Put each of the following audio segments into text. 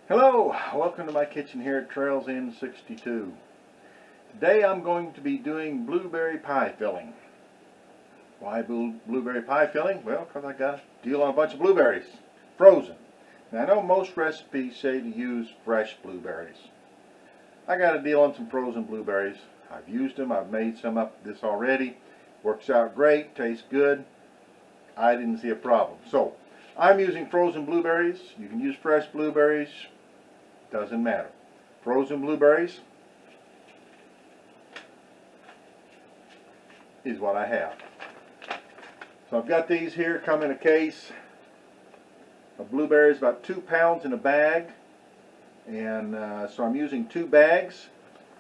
Hello, welcome to my kitchen here at Trails Inn 62. Today I'm going to be doing blueberry pie filling. Why blueberry pie filling? Well, because I got a deal on a bunch of blueberries, frozen. Now I know most recipes say to use fresh blueberries. I got a deal on some frozen blueberries. I've used them, I've made some up this already. Works out great, tastes good. I didn't see a problem. So, I'm using frozen blueberries. You can use fresh blueberries. Doesn't matter. Frozen blueberries is what I have. So I've got these here, come in a case of blueberries, about 2 pounds in a bag. And so I'm using 2 bags.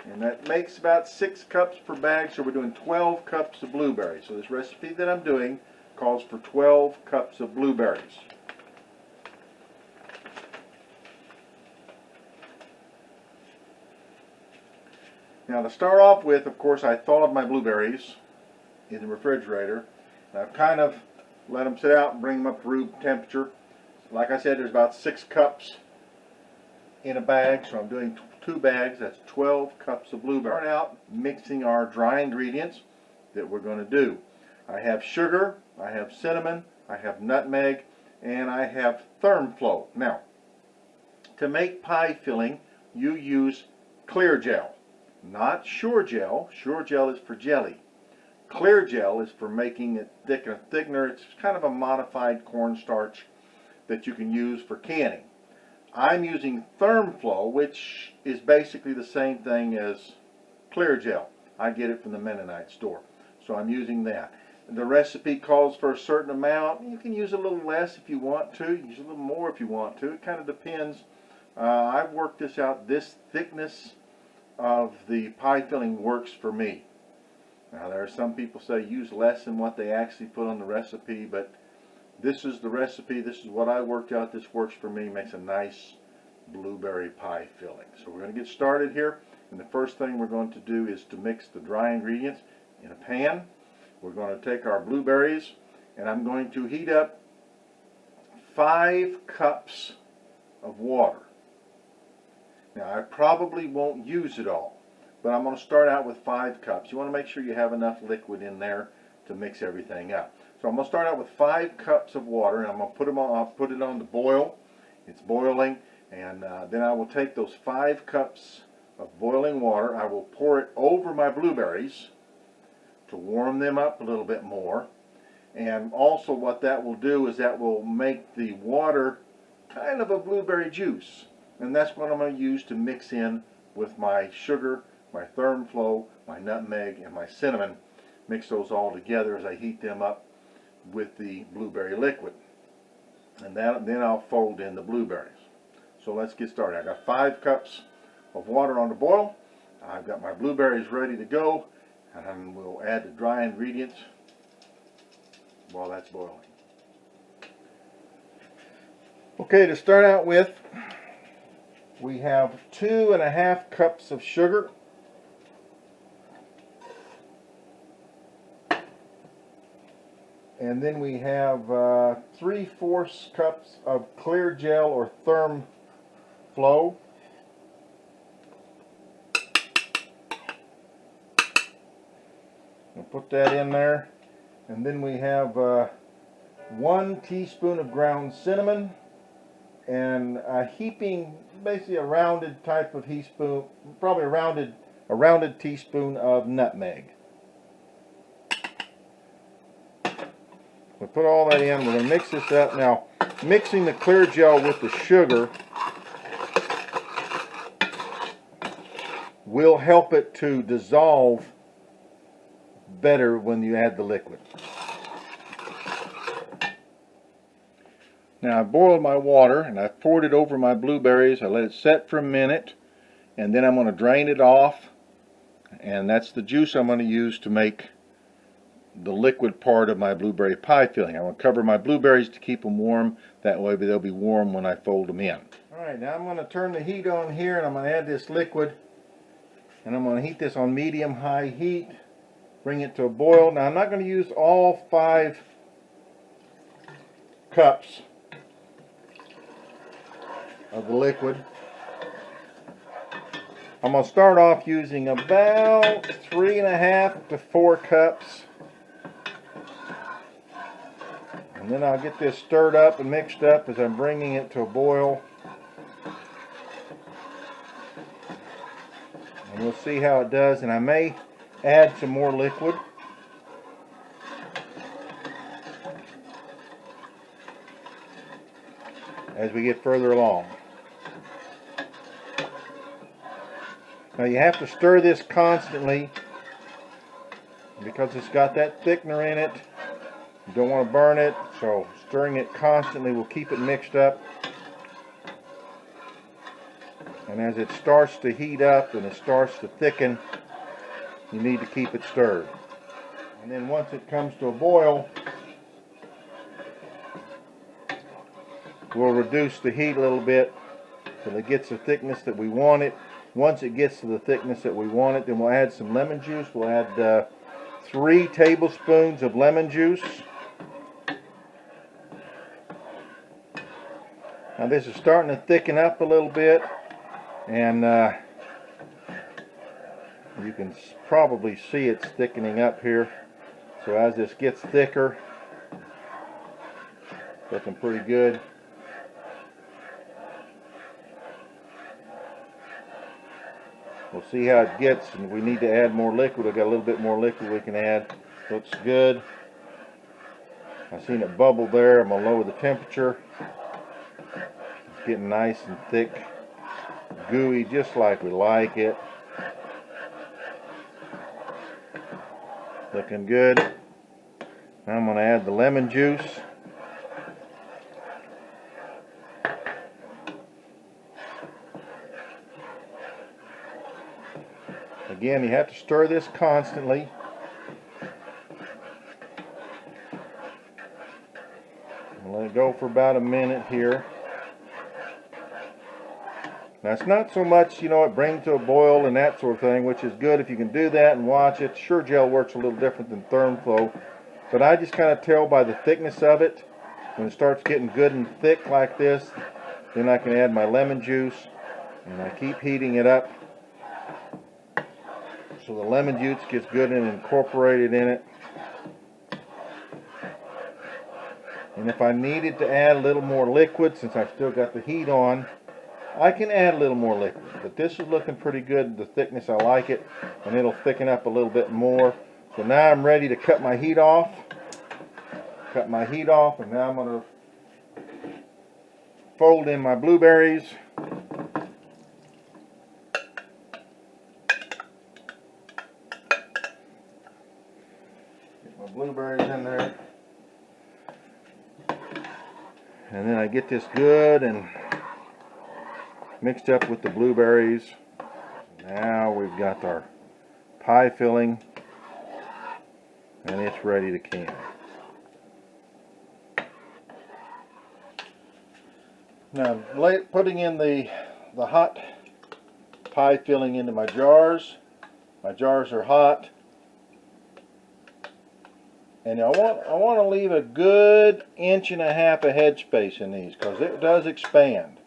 And that makes about 6 cups per bag, so we're doing 12 cups of blueberries. So this recipe that I'm doing calls for 12 cups of blueberries. Now to start off with, of course, I thawed my blueberries in the refrigerator. And I've kind of let them sit out and bring them up to room temperature. Like I said, there's about 6 cups in a bag, so I'm doing 2 bags. That's 12 cups of blueberries. Start out mixing our dry ingredients that we're going to do. I have sugar, I have cinnamon, I have nutmeg, and I have thermflow. Now, to make pie filling, you use clear gel. Not sure gel. Sure gel is for jelly. Clear gel is for making it thickener. It's kind of a modified cornstarch that you can use for canning. I'm using thermflow, which is basically the same thing as clear gel. I get it from the Mennonite store. So I'm using that. The recipe calls for a certain amount. You can use a little less if you want to. Use a little more if you want to. It kind of depends. I've worked this out. This thickness of the pie filling works for me. Now there are some people say use less than what they actually put on the recipe, but this is the recipe, this is what I worked out, this works for me, makes a nice blueberry pie filling. So we're going to get started here, and the first thing we're going to do is to mix the dry ingredients in a pan. We're going to take our blueberries, and I'm going to heat up 5 cups of water. Now I probably won't use it all, but I'm going to start out with 5 cups. You want to make sure you have enough liquid in there to mix everything up. So I'm going to start out with 5 cups of water, and I'm going to put them on. I'll put it on to boil. It's boiling, and then I will take those 5 cups of boiling water. I will pour it over my blueberries to warm them up a little bit more. And also what that will do is that will make the water kind of a blueberry juice. And that's what I'm going to use to mix in with my sugar, my thermflow, my nutmeg, and my cinnamon. Mix those all together as I heat them up with the blueberry liquid. And then I'll fold in the blueberries. So let's get started. I've got 5 cups of water on the boil. I've got my blueberries ready to go. And we'll add the dry ingredients while that's boiling. Okay, to start out with, we have 2½ cups of sugar. And then we have 3/4 cups of clear gel or thermflow. We'll put that in there. And then we have 1 teaspoon of ground cinnamon. And a heaping, basically a rounded type of teaspoon, probably a rounded teaspoon of nutmeg. We'll put all that in. We're going to mix this up. Now, mixing the clear gel with the sugar will help it to dissolve better when you add the liquid. Now I've boiled my water and I've poured it over my blueberries. I let it set for a minute, and then I'm going to drain it off, and that's the juice I'm going to use to make the liquid part of my blueberry pie filling. I want to cover my blueberries to keep them warm. That way they'll be warm when I fold them in. Alright, now I'm going to turn the heat on here, and I'm going to add this liquid, and I'm going to heat this on medium-high heat. Bring it to a boil. Now I'm not going to use all 5 cups of the liquid. I'm going to start off using about 3.5 to 4 cups. And then I'll get this stirred up and mixed up as I'm bringing it to a boil. And we'll see how it does. And I may add some more liquid. As we get further along. Now you have to stir this constantly because it's got that thickener in it. You don't want to burn it, so stirring it constantly will keep it mixed up. And as it starts to heat up and it starts to thicken, you need to keep it stirred. And then once it comes to a boil, we'll reduce the heat a little bit until it gets the thickness that we want it. Once it gets to the thickness that we want it, then we'll add some lemon juice. We'll add 3 tablespoons of lemon juice. Now this is starting to thicken up a little bit, and you can probably see it's thickening up here. So as this gets thicker, looking pretty good. We'll see how it gets, and we need to add more liquid. I've got a little bit more liquid we can add. Looks good. I've seen it bubble there. I'm going to lower the temperature. It's getting nice and thick, gooey, just like we like it. Looking good. Now I'm going to add the lemon juice. Again, you have to stir this constantly. Let it go for about a minute here. Now it's not so much, you know, it brings to a boil and that sort of thing, which is good if you can do that and watch it. Sure, gel works a little different than ThermFlow, but I just kind of tell by the thickness of it. When it starts getting good and thick like this, then I can add my lemon juice, and I keep heating it up so the lemon juice gets good and incorporated in it. And if I needed to add a little more liquid, since I've still got the heat on, I can add a little more liquid. But this is looking pretty good, the thickness, I like it, and it'll thicken up a little bit more. So now I'm ready to cut my heat off. Cut my heat off, and now I'm going to fold in my blueberries. Blueberries in there, and then I get this good and mixed up with the blueberries. Now we've got our pie filling, and it's ready to can. Now putting in the hot pie filling into my jars. My jars are hot. And I want to leave a good 1.5 inches of headspace in these, because it does expand.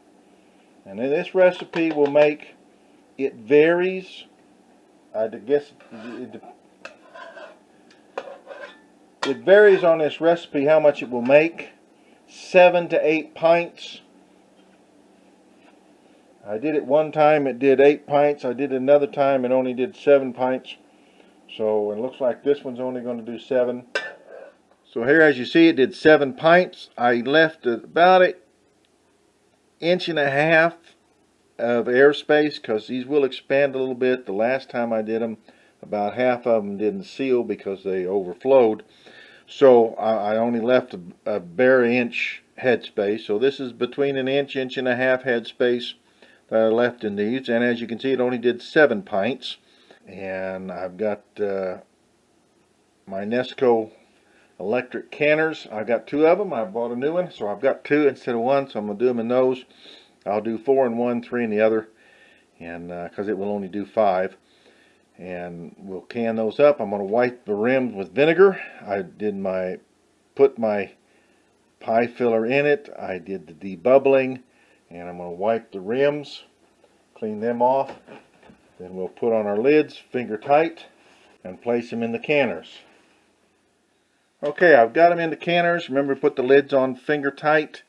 And then this recipe will make, it varies. I guess it varies on this recipe how much it will make. 7 to 8 pints. I did it one time, it did 8 pints. I did another time, it only did 7 pints. So it looks like this one's only going to do 7. So here, as you see, it did 7 pints. I left about 1.5 inches of airspace, because these will expand a little bit. The last time I did them, about half of them didn't seal because they overflowed. So I only left a bare inch headspace. So this is between 1 inch, 1.5 inches headspace that I left in these. And as you can see, it only did 7 pints. And I've got my Nesco electric canners. I've got 2 of them. I bought a new one, so I've got 2 instead of 1, so I'm going to do them in those. I'll do 4 in one, 3 in the other, and because it will only do 5. And we'll can those up. I'm going to wipe the rims with vinegar. I did put my pie filler in it. I did the debubbling, and I'm going to wipe the rims, clean them off. Then we'll put on our lids, finger tight, and place them in the canners. Okay, I've got them in the canners. Remember to put the lids on finger tight,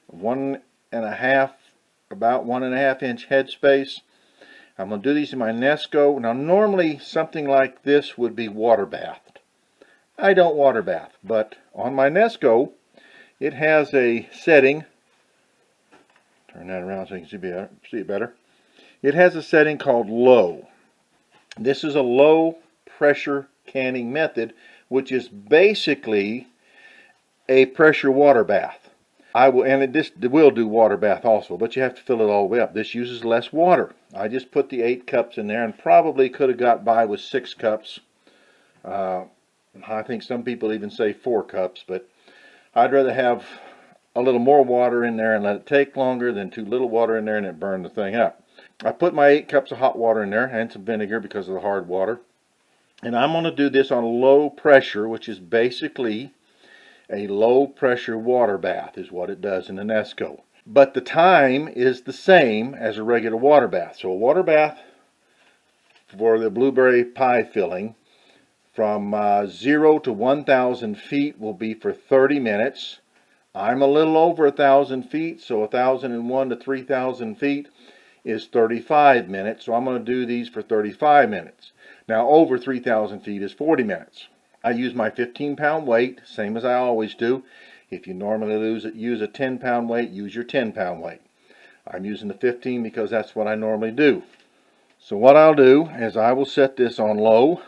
about 1.5 inch headspace. I'm going to do these in my Nesco. Now normally something like this would be water bathed. I don't water bath, but on my Nesco it has a setting. Turn that around so you can see it better. It has a setting called low. This is a low pressure canning method, which is basically a pressure water bath. This will do water bath also, but you have to fill it all the way up. This uses less water. I just put the 8 cups in there and probably could have got by with 6 cups. I think some people even say 4 cups, but I'd rather have a little more water in there and let it take longer than too little water in there and it burn the thing up. I put my 8 cups of hot water in there and some vinegar because of the hard water. And I'm going to do this on low pressure, which is basically a low pressure water bath is what it does in the Nesco. But the time is the same as a regular water bath. So a water bath for the blueberry pie filling from 0 to 1,000 feet will be for 30 minutes. I'm a little over 1,000 feet, so 1,001 to 3,000 feet is 35 minutes. So I'm going to do these for 35 minutes. Now over 3,000 feet is 40 minutes. I use my 15-pound weight, same as I always do. If you normally use a 10-pound weight, use your 10-pound weight. I'm using the 15 because that's what I normally do. So what I'll do is I will set this on low,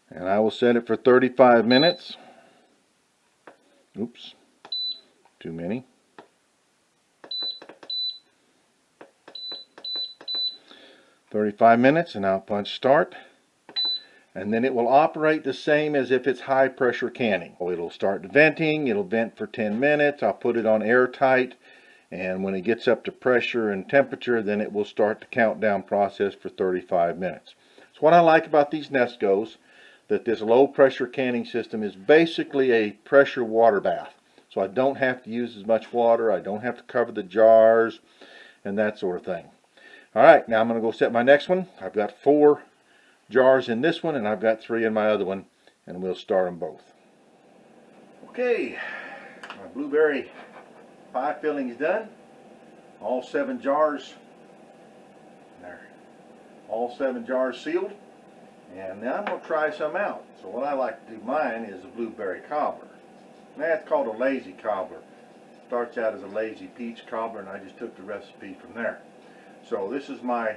and I will set it for 35 minutes. Oops, too many. 35 minutes, and I'll punch start. And then it will operate the same as if it's high pressure canning. It'll start venting, it'll vent for 10 minutes, I'll put it on airtight, and when it gets up to pressure and temperature, then it will start the countdown process for 35 minutes. So what I like about these Nescos, that this low pressure canning system is basically a pressure water bath. So I don't have to use as much water, I don't have to cover the jars, and that sort of thing. Alright, now I'm going to go set my next one. I've got 4 jars in this one, and I've got 3 in my other one, and we'll start them both. Okay, my blueberry pie filling is done. All 7 jars, there, all 7 jars sealed, and now I'm going to try some out. So what I like to do mine is a blueberry cobbler. Now it's called a lazy cobbler. Starts out as a lazy peach cobbler, and I just took the recipe from there. So this is my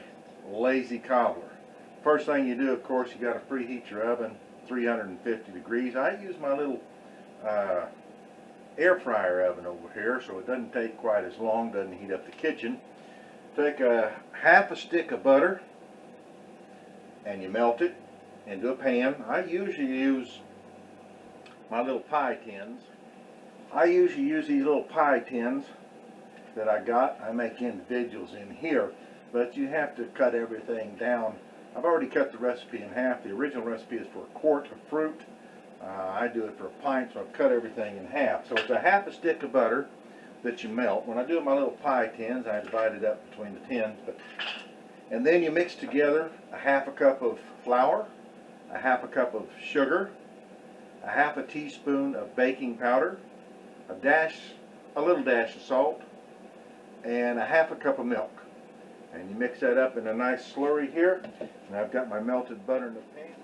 lazy cobbler. First thing you do, of course, you got to preheat your oven 350 degrees. I use my little air fryer oven over here, so it doesn't take quite as long, doesn't heat up the kitchen. Take half a stick of butter and you melt it into a pan. I usually use my little pie tins. I usually use these little pie tins that I got. I make individuals in here, but you have to cut everything down. I've already cut the recipe in half. The original recipe is for a quart of fruit. I do it for a pint, so I've cut everything in half. So it's a half a stick of butter that you melt. When I do my little pie tins, I divide it up between the tins. And then you mix together a half a cup of flour, a half a cup of sugar, a half a teaspoon of baking powder, a little dash of salt, and a half a cup of milk. And you mix that up in a nice slurry here. And I've got my melted butter in the pan.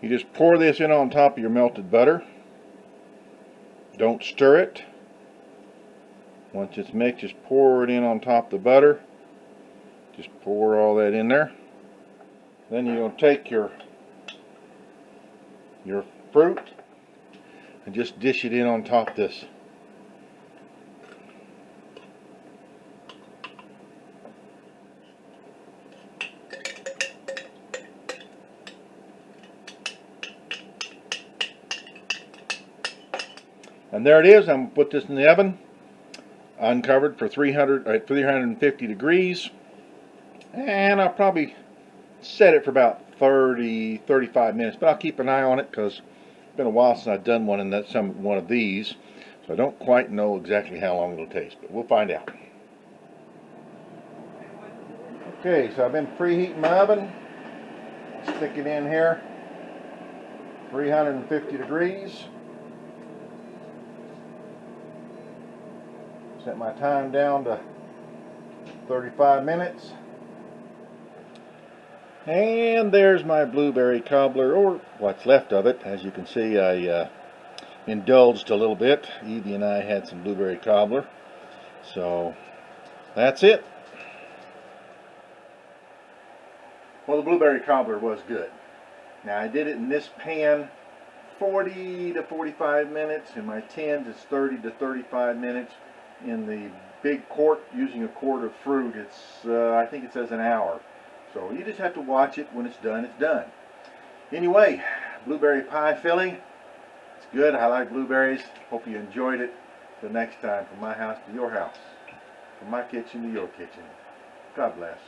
You just pour this in on top of your melted butter. Don't stir it. Once it's mixed, just pour it in on top of the butter. Just pour all that in there. Then you're going to take your fruit and just dish it in on top of this. And there it is. I'm going to put this in the oven, uncovered for 350 degrees. And I'll probably set it for about 35 minutes. But I'll keep an eye on it because it's been a while since I've done one of these. So I don't quite know exactly how long it'll take. But we'll find out. Okay, so I've been preheating my oven. Stick it in here, 350 degrees. Set my time down to 35 minutes. And there's my blueberry cobbler, or what's left of it. As you can see, I indulged a little bit. Evie and I had some blueberry cobbler. So that's it. Well, the blueberry cobbler was good. Now I did it in this pan 40 to 45 minutes. In my tins it's 30 to 35 minutes. In the big quart, using a quart of fruit, it's I think it says an hour. So you just have to watch it. When it's done, it's done. Anyway, blueberry pie filling. It's good. I like blueberries. Hope you enjoyed it. Till next time, from my house to your house. From my kitchen to your kitchen. God bless.